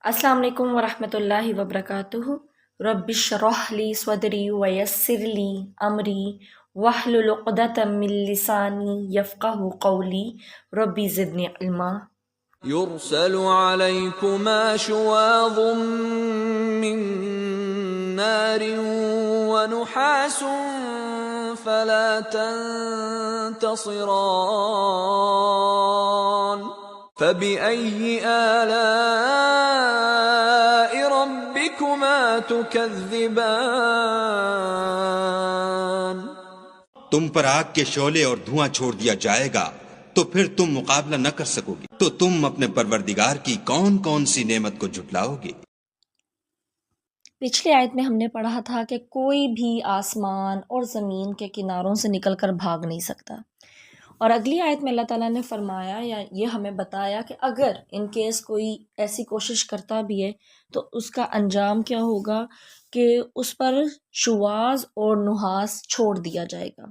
السلام علیکم ورحمۃ اللہ وبرکاتہ۔ رب اشرح لی صدری ویسر لی امری واحلل عقدۃ من لسانی یفقہوا قولی ربی زدنی علما۔ يرسل عليكما شواظ من نار ونحاس فلا تنتصران فبأي آلاء ربكما تكذبان تم پر آگ کے شعلے اور دھواں چھوڑ دیا جائے گا تو پھر تم مقابلہ نہ کر سکو گے، تو تم اپنے پروردگار کی کون کون سی نعمت کو جھٹلاؤ گے؟ پچھلی آیت میں ہم نے پڑھا تھا کہ کوئی بھی آسمان اور زمین کے کناروں سے نکل کر بھاگ نہیں سکتا، اور اگلی آیت میں اللہ تعالیٰ نے فرمایا یا یہ ہمیں بتایا کہ اگر ان کیس کوئی ایسی کوشش کرتا بھی ہے تو اس کا انجام کیا ہوگا، کہ اس پر شواظ اور نحاس چھوڑ دیا جائے گا۔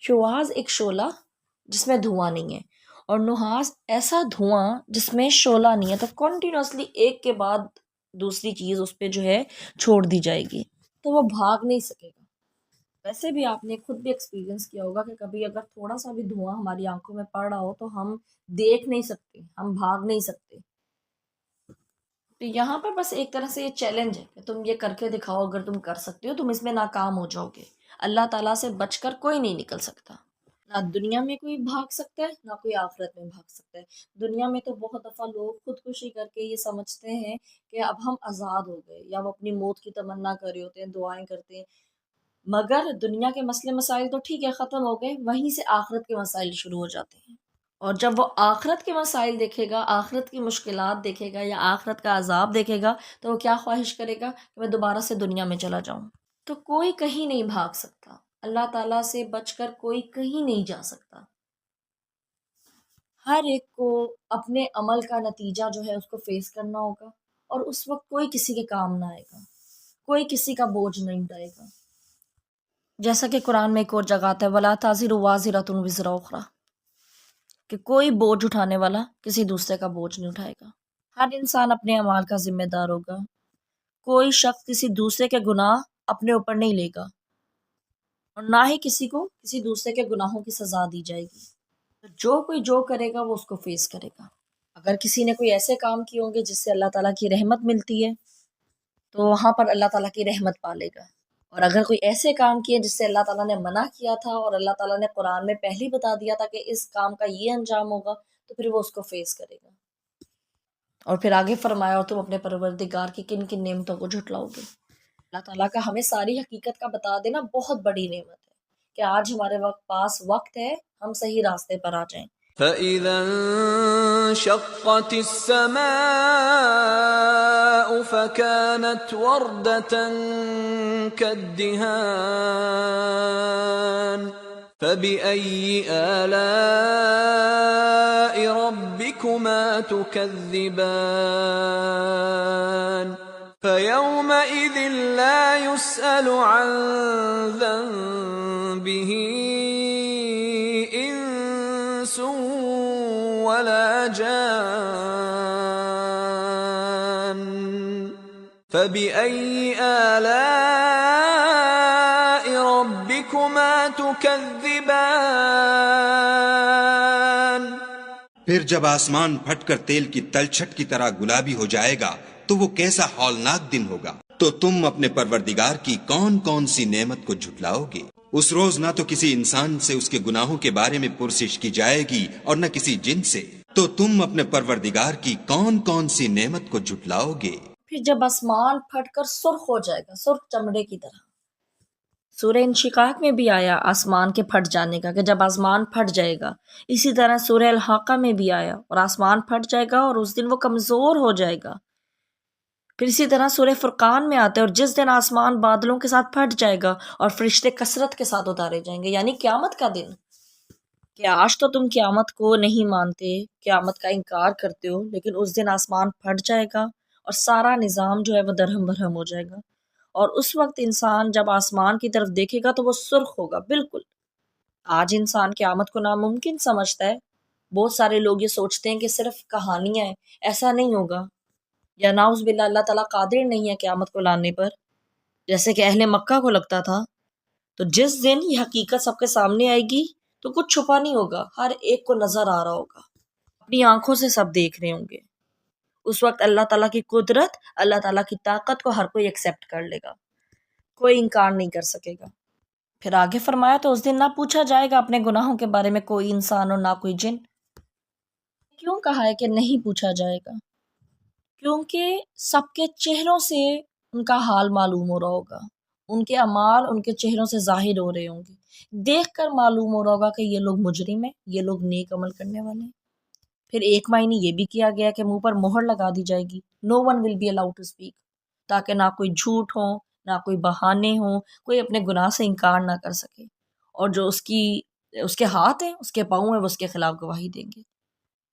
شواظ ایک شعلہ جس میں دھواں نہیں ہے، اور نحاس ایسا دھواں جس میں شعلہ نہیں ہے، تو کنٹینیوسلی ایک کے بعد دوسری چیز اس پہ جو ہے چھوڑ دی جائے گی، تو وہ بھاگ نہیں سکے گا۔ ویسے بھی آپ نے خود بھی ایکسپیرینس کیا ہوگا کہ کبھی اگر تھوڑا سا بھی دھواں ہماری آنکھوں میں پڑ رہا ہو تو ہم دیکھ نہیں سکتے، ہم بھاگ نہیں سکتے۔ تو یہاں پر بس ایک طرح سے یہ چیلنج ہے کہ تم یہ کر کے دکھاؤ، اگر تم کر سکتے ہو تم اس میں ناکام ہو جاؤ گے۔ اللہ تعالیٰ سے بچ کر کوئی نہیں نکل سکتا، نہ دنیا میں کوئی بھاگ سکتا ہے نہ کوئی آخرت میں بھاگ سکتا ہے۔ دنیا میں تو بہت دفعہ لوگ خودکشی کر کے یہ سمجھتے ہیں کہ اب ہم آزاد ہو گئے، یا وہ اپنی موت کی تمنا کر رہے ہوتے ہیں، دعائیں کرتے ہیں، مگر دنیا کے مسئلے مسائل تو ٹھیک ہے ختم ہو گئے، وہیں سے آخرت کے مسائل شروع ہو جاتے ہیں۔ اور جب وہ آخرت کے مسائل دیکھے گا، آخرت کی مشکلات دیکھے گا یا آخرت کا عذاب دیکھے گا، تو وہ کیا خواہش کرے گا کہ میں دوبارہ سے دنیا میں چلا جاؤں۔ تو کوئی کہیں نہیں بھاگ سکتا، اللہ تعالیٰ سے بچ کر کوئی کہیں نہیں جا سکتا۔ ہر ایک کو اپنے عمل کا نتیجہ جو ہے اس کو فیس کرنا ہوگا، اور اس وقت کوئی کسی کے کام نہ آئے گا، کوئی کسی کا بوجھ نہیں اٹھائے گا۔ جیسا کہ قرآن میں ایک اور جگہ آتا ہے وَلَا تَزِرُ وَازِرَةٌ وِزْرَ أُخْرَىٰ، کہ کوئی بوجھ اٹھانے والا کسی دوسرے کا بوجھ نہیں اٹھائے گا۔ ہر انسان اپنے اعمال کا ذمہ دار ہوگا، کوئی شخص کسی دوسرے کے گناہ اپنے اوپر نہیں لے گا، اور نہ ہی کسی کو کسی دوسرے کے گناہوں کی سزا دی جائے گی۔ جو کوئی جو کرے گا وہ اس کو فیس کرے گا۔ اگر کسی نے کوئی ایسے کام کیے ہوں گے جس سے اللہ تعالیٰ کی رحمت ملتی ہے تو وہاں پر اللہ تعالیٰ کی رحمت پالے گا، اور اگر کوئی ایسے کام کیے جس سے اللہ تعالیٰ نے منع کیا تھا اور اللہ تعالیٰ نے قرآن میں پہلے ہی بتا دیا تھا کہ اس کام کا یہ انجام ہوگا، تو پھر وہ اس کو فیس کرے گا۔ اور پھر آگے فرمایا اور تم اپنے پروردگار کی کن کن نعمتوں کو جھٹلاؤ گے۔ اللہ تعالیٰ کا ہمیں ساری حقیقت کا بتا دینا بہت بڑی نعمت ہے کہ آج ہمارے پاس وقت ہے ہم صحیح راستے پر آ جائیں۔ فَإِذَا انشَقَّتِ السَّمَاءُ فَكَانَتْ وَرْدَةً كَالدِّهَانِ فَبِأَيِّ آلَاءِ رَبِّكُمَا تُكَذِّبَانِ فَيَوْمَئِذٍ لَا يُسْأَلُ عَنْ ذَنبِهِ إِنسٌ وَلَا جَانٌّ فَبِأَيِّ آلَاءِ رَبِّكُمَا تُكَذِّبَانِ پھر جب آسمان پھٹ کر تیل کی تلچھٹ کی طرح گلابی ہو جائے گا تو وہ کیسا ہولناک دن ہوگا، تو تم اپنے پروردگار کی کون کون سی نعمت کو جھٹلاؤ گے؟ اس روز نہ تو کسی انسان سے اس کے گناہوں کے بارے میں پرسش کی جائے گی اور نہ کسی جن سے، تو تم اپنے پروردگار کی کون کون سی نعمت کو جھٹلاؤ گے؟ پھر جب آسمان پھٹ کر سرخ ہو جائے گا، سرخ چمڑے کی طرح۔ سورہ انشقاق میں بھی آیا آسمان کے پھٹ جانے کا، کہ جب آسمان پھٹ جائے گا۔ اسی طرح سورہ الحاقہ میں بھی آیا اور آسمان پھٹ جائے گا اور اس دن وہ کمزور ہو جائے گا۔ پھر اسی طرح سورہ فرقان میں آتا ہے اور جس دن آسمان بادلوں کے ساتھ پھٹ جائے گا اور فرشتے کثرت کے ساتھ اتارے جائیں گے، یعنی قیامت کا دن۔ کہ آج تو تم قیامت کو نہیں مانتے، قیامت کا انکار کرتے ہو، لیکن اس دن آسمان پھٹ جائے گا اور سارا نظام جو ہے وہ درہم برہم ہو جائے گا، اور اس وقت انسان جب آسمان کی طرف دیکھے گا تو وہ سرخ ہوگا بالکل۔ آج انسان قیامت کو ناممکن سمجھتا ہے، بہت سارے لوگ یہ سوچتے ہیں کہ صرف کہانیاں ہیں، ایسا نہیں ہوگا۔ یا ناؤز باللہ اللہ تعالیٰ قادر نہیں ہے قیامت کو لانے پر، جیسے کہ اہل مکہ کو لگتا تھا، تو جس دن یہ حقیقت سب کے سامنے آئے گی تو کچھ چھپا نہیں ہوگا، ہر ایک کو نظر آ رہا ہوگا، اپنی آنکھوں سے سب دیکھ رہے ہوں گے۔ اس وقت اللہ تعالیٰ کی قدرت، اللہ تعالیٰ کی طاقت کو ہر کوئی ایکسیپٹ کر لے گا، کوئی انکار نہیں کر سکے گا۔ پھر آگے فرمایا تو اس دن نہ پوچھا جائے گا اپنے گناہوں کے بارے میں کوئی انسان اور نہ کوئی جن۔ کیوں کہا ہے کہ نہیں پوچھا جائے گا؟ کیونکہ سب کے چہروں سے ان کا حال معلوم ہو رہا ہوگا، ان کے اعمال ان کے چہروں سے ظاہر ہو رہے ہوں گے، دیکھ کر معلوم ہو رہا ہوگا کہ یہ لوگ مجرم ہیں، یہ لوگ نیک عمل کرنے والے ہیں۔ پھر ایک معنی یہ بھی کیا گیا کہ منہ پر مہر لگا دی جائے گی، no one will be allowed to speak, تاکہ نہ کوئی جھوٹ ہو، نہ کوئی بہانے ہوں، کوئی اپنے گناہ سے انکار نہ کر سکے، اور جو اس کے ہاتھ ہیں، اس کے پاؤں ہیں، وہ اس کے خلاف گواہی دیں گے۔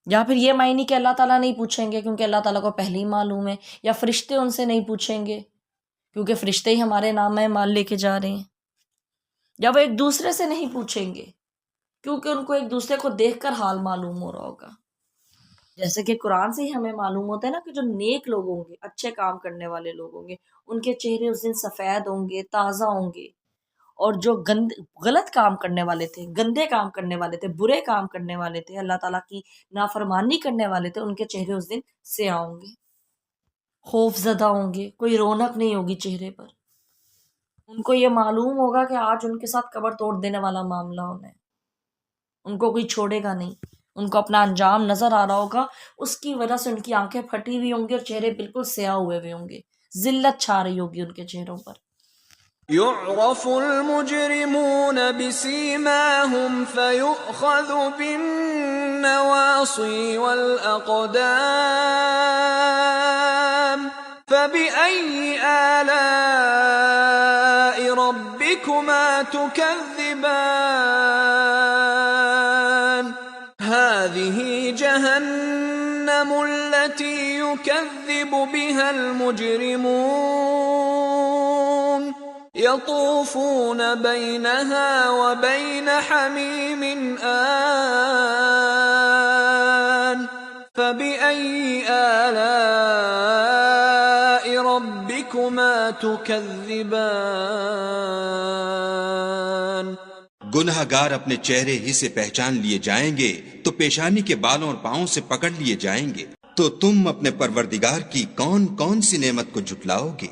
یا پھر یہ معنی کہ اللہ تعالیٰ نہیں پوچھیں گے کیونکہ اللہ تعالیٰ کو پہلے ہی معلوم ہے، یا فرشتے ان سے نہیں پوچھیں گے کیونکہ فرشتے ہی ہمارے نامہ مال لے کے جا رہے ہیں، یا وہ ایک دوسرے سے نہیں پوچھیں گے کیونکہ ان کو ایک دوسرے کو دیکھ کر حال معلوم ہو رہا ہوگا۔ جیسے کہ قرآن سے ہی ہمیں معلوم ہوتا ہے نا کہ جو نیک لوگ ہوں گے، اچھے کام کرنے والے لوگ ہوں گے، ان کے چہرے اس دن سفید ہوں گے، تازہ ہوں گے، اور جو غلط کام کرنے والے تھے، گندے کام کرنے والے تھے، برے کام کرنے والے تھے، اللہ تعالیٰ کی نافرمانی کرنے والے تھے، ان کے چہرے اس دن سیاہ ہوں گے، خوف زدہ ہوں گے، کوئی رونق نہیں ہوگی چہرے پر۔ ان کو یہ معلوم ہوگا کہ آج ان کے ساتھ قبر توڑ دینے والا معاملہ ہونا ہے، ان کو کوئی چھوڑے گا نہیں، ان کو اپنا انجام نظر آ رہا ہوگا، اس کی وجہ سے ان کی آنکھیں پھٹی ہوئی ہوں گی اور چہرے بالکل سیاہ ہوئے ہوئے ہوں گے، ذلت چھا رہی ہوگی ان کے چہروں پر۔ يعرف المجرمون بسيماهم فيؤخذ بالنواصي والأقدام فبأي آلاء ربكما تكذبان هذه جهنم التي يكذب بها المجرمون يطوفون بينها وبين حميم آن فبأي آلاء ربكما تكذبان گناہ گار اپنے چہرے ہی سے پہچان لیے جائیں گے تو پیشانی کے بالوں اور پاؤں سے پکڑ لیے جائیں گے، تو تم اپنے پروردگار کی کون کون سی نعمت کو جھٹلاؤ گے؟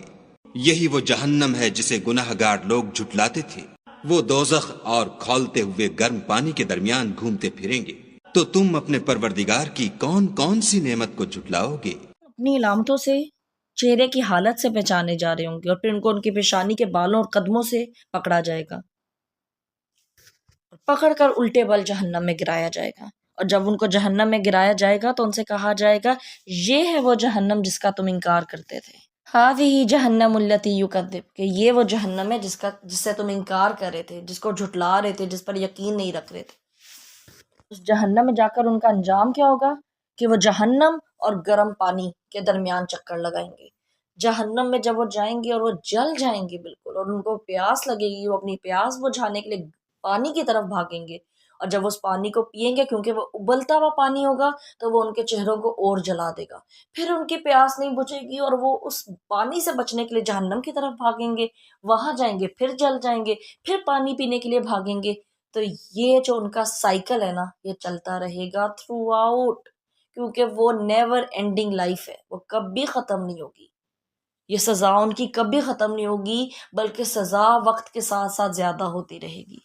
یہی وہ جہنم ہے جسے گناہ گار لوگ جھٹلاتے تھے، وہ دوزخ اور کھولتے ہوئے گرم پانی کے درمیان گھومتے پھریں گے، تو تم اپنے پروردگار کی کون کون سی نعمت کو جھٹلاؤ گے؟ اپنی علامتوں سے چہرے کی حالت سے پہچانے جا رہے ہوں گے، اور پھر ان کو ان کی پیشانی کے بالوں اور قدموں سے پکڑا جائے گا، پکڑ کر الٹے بل جہنم میں گرایا جائے گا، اور جب ان کو جہنم میں گرایا جائے گا تو ان سے کہا جائے گا یہ ہے وہ جہنم جس کا تم انکار کرتے تھے، ہذہ جہنم التی یکذب، کہ یہ وہ جہنم ہے جس سے تم انکار کر رہے تھے، جس کو جھٹلا رہے تھے، جس پر یقین نہیں رکھ رہے تھے۔ اس جہنم میں جا کر ان کا انجام کیا ہوگا کہ وہ جہنم اور گرم پانی کے درمیان چکر لگائیں گے۔ جہنم میں جب وہ جائیں گے اور وہ جل جائیں گے بالکل، اور ان کو پیاس لگے گی، وہ اپنی پیاس بجھانے کے لیے پانی کی طرف بھاگیں گے، اور جب اس پانی کو پئیں گے کیونکہ وہ ابلتا ہوا پانی ہوگا تو وہ ان کے چہروں کو اور جلا دے گا، پھر ان کی پیاس نہیں بجھے گی اور وہ اس پانی سے بچنے کے لیے جہنم کی طرف بھاگیں گے، وہاں جائیں گے، پھر جل جائیں گے، پھر پانی پینے کے لیے بھاگیں گے۔ تو یہ جو ان کا سائیکل ہے نا، یہ چلتا رہے گا تھرو آؤٹ، کیونکہ وہ نیور اینڈنگ لائف ہے، وہ کبھی ختم نہیں ہوگی، یہ سزا ان کی کبھی ختم نہیں ہوگی، بلکہ سزا وقت کے ساتھ ساتھ زیادہ ہوتی رہے گی۔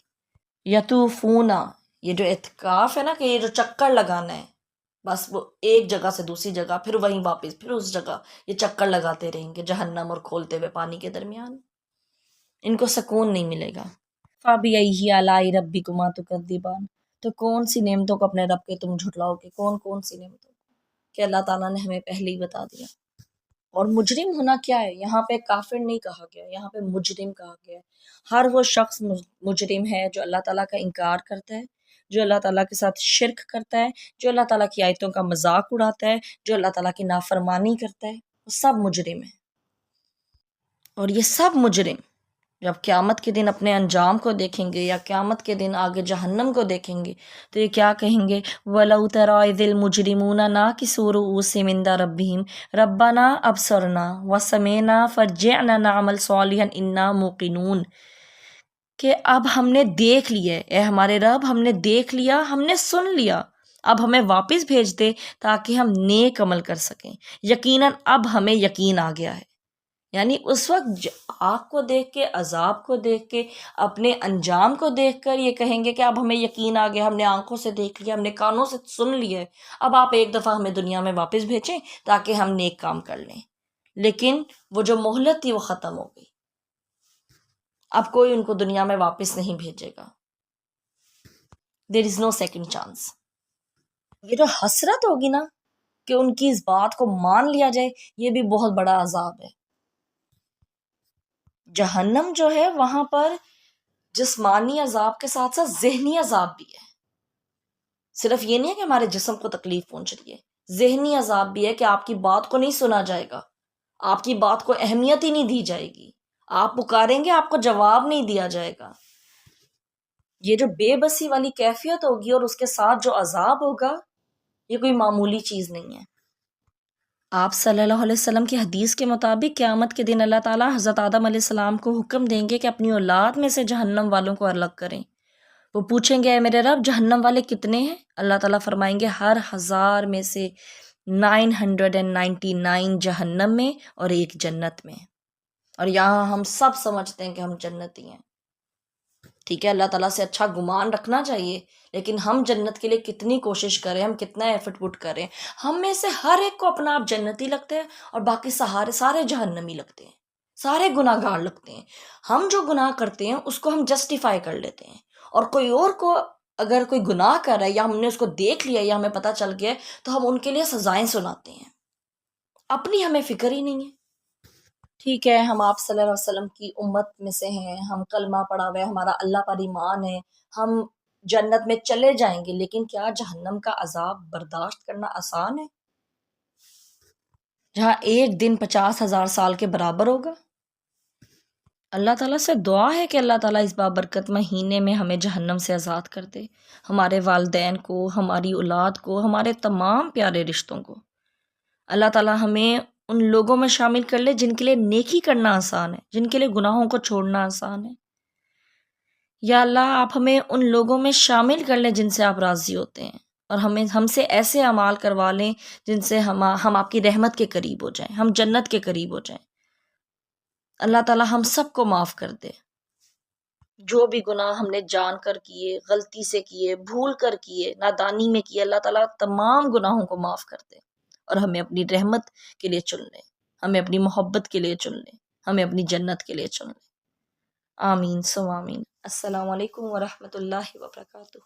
یطوفونا، یہ جو اعتکاف ہے نا کہ یہ جو چکر لگانا ہے، بس وہ ایک جگہ سے دوسری جگہ، پھر وہیں واپس، پھر اس جگہ، یہ چکر لگاتے رہیں گے جہنم اور کھولتے ہوئے پانی کے درمیان، ان کو سکون نہیں ملے گا۔ فَبِأَيِّ آلَاءِ رَبِّكُمَا تُكَذِّبَانِ، تو کون سی نعمتوں کو اپنے رب کے تم جھٹلاؤ گے، کون کون سی نعمتوں کو، کہ اللہ تعالیٰ نے ہمیں پہلے ہی بتا دیا۔ اور مجرم ہونا کیا ہے، یہاں پہ کافر نہیں کہا گیا، یہاں پہ مجرم کہا گیا ہے۔ ہر وہ شخص مجرم ہے جو اللہ تعالیٰ کا انکار کرتا ہے، جو اللہ تعالیٰ کے ساتھ شرک کرتا ہے، جو اللہ تعالیٰ کی آیتوں کا مذاق اڑاتا ہے، جو اللہ تعالیٰ کی نافرمانی کرتا ہے، وہ سب مجرم ہے۔ اور یہ سب مجرم جب قیامت کے دن اپنے انجام کو دیکھیں گے یا قیامت کے دن آگے جہنم کو دیکھیں گے تو یہ کیا کہیں گے؟ وَلَوْ تَرَىٰ إِذِ الْمُجْرِمُونَ نَاكِسُو رُءُوسِهِمْ عِندَ رَبِّهِمْ رَبَّنَا أَبْصَرْنَا وَسَمِعْنَا فَارْجِعْنَا نَعْمَلْ صَالِحًا إِنَّا مُوقِنُونَ، کہ اب ہم نے دیکھ لیا، اے ہمارے رب ہم نے دیکھ لیا، ہم نے سن لیا، اب ہمیں واپس بھیج دے تاکہ ہم نیک عمل کر سکیں، یقیناً اب ہمیں یقین آ گیا ہے۔ یعنی اس وقت آگ کو دیکھ کے، عذاب کو دیکھ کے، اپنے انجام کو دیکھ کر یہ کہیں گے کہ اب ہمیں یقین آ گیا، ہم نے آنکھوں سے دیکھ لیا، ہم نے کانوں سے سن لیا ہے، اب آپ ایک دفعہ ہمیں دنیا میں واپس بھیجیں تاکہ ہم نیک کام کر لیں۔ لیکن وہ جو مہلت تھی وہ ختم ہو گئی، اب کوئی ان کو دنیا میں واپس نہیں بھیجے گا۔ دیر از نو سیکنڈ چانس۔ یہ جو حسرت ہوگی نا کہ ان کی اس بات کو مان لیا جائے، یہ بھی بہت بڑا عذاب ہے۔ جہنم جو ہے وہاں پر جسمانی عذاب کے ساتھ ساتھ ذہنی عذاب بھی ہے۔ صرف یہ نہیں ہے کہ ہمارے جسم کو تکلیف پہنچ رہی ہے، ذہنی عذاب بھی ہے کہ آپ کی بات کو نہیں سنا جائے گا، آپ کی بات کو اہمیت ہی نہیں دی جائے گی، آپ پکاریں گے آپ کو جواب نہیں دیا جائے گا۔ یہ جو بے بسی والی کیفیت ہوگی اور اس کے ساتھ جو عذاب ہوگا، یہ کوئی معمولی چیز نہیں ہے۔ آپ صلی اللہ علیہ وسلم کی حدیث کے مطابق قیامت کے دن اللہ تعالیٰ حضرت آدم علیہ السلام کو حکم دیں گے کہ اپنی اولاد میں سے جہنم والوں کو الگ کریں۔ وہ پوچھیں گے اے میرے رب جہنم والے کتنے ہیں؟ اللہ تعالیٰ فرمائیں گے ہر 1000 میں سے 999 جہنم میں اور 1 جنت میں۔ اور یہاں ہم سب سمجھتے ہیں کہ ہم جنتی ہیں، ٹھیک ہے، اللہ تعالیٰ سے اچھا گمان رکھنا چاہیے، لیکن ہم جنت کے لیے کتنی کوشش کریں، ہم کتنا ایفرٹ پٹ کریں؟ ہم میں سے ہر ایک کو اپنا آپ جنتی لگتے ہیں اور باقی سارے جہنمی لگتے ہیں، سارے گناہ گار لگتے ہیں۔ ہم جو گناہ کرتے ہیں اس کو ہم جسٹیفائی کر لیتے ہیں، اور کوئی اور کو اگر کوئی گناہ کر رہا ہے یا ہم نے اس کو دیکھ لیا یا ہمیں پتہ چل گیا تو ہم ان کے لیے سزائیں سناتے ہیں، اپنی ہمیں فکر ہی نہیں ہے۔ ٹھیک ہے، ہم آپ صلی اللہ علیہ وسلم کی امت میں سے ہیں، ہم کلمہ پڑھا ہوا ہے، ہمارا اللہ پر ایمان ہے، ہم جنت میں چلے جائیں گے، لیکن کیا جہنم کا عذاب برداشت کرنا آسان ہے؟ جہاں ایک دن 50,000 سال کے برابر ہوگا۔ اللہ تعالیٰ سے دعا ہے کہ اللہ تعالیٰ اس بابرکت مہینے میں ہمیں جہنم سے آزاد کر دے، ہمارے والدین کو، ہماری اولاد کو، ہمارے تمام پیارے رشتوں کو۔ اللہ تعالیٰ ہمیں ان لوگوں میں شامل کر لے جن کے لیے نیکی کرنا آسان ہے، جن کے لیے گناہوں کو چھوڑنا آسان ہے۔ یا اللہ آپ ہمیں ان لوگوں میں شامل کر لیں جن سے آپ راضی ہوتے ہیں، اور ہم سے ایسے اعمال کروا لیں جن سے ہم آپ کی رحمت کے قریب ہو جائیں، ہم جنت کے قریب ہو جائیں۔ اللہ تعالیٰ ہم سب کو معاف کر دے، جو بھی گناہ ہم نے جان کر کیے، غلطی سے کیے، بھول کر کیے، نادانی میں کیے، اللہ تعالیٰ تمام گناہوں کو معاف کر دے اور ہمیں اپنی رحمت کے لیے چن لے، ہمیں اپنی محبت کے لیے چن لے، ہمیں اپنی جنت کے لیے چن لے۔ آمین سو آمین۔ السلام علیکم ورحمۃ اللہ وبرکاتہ۔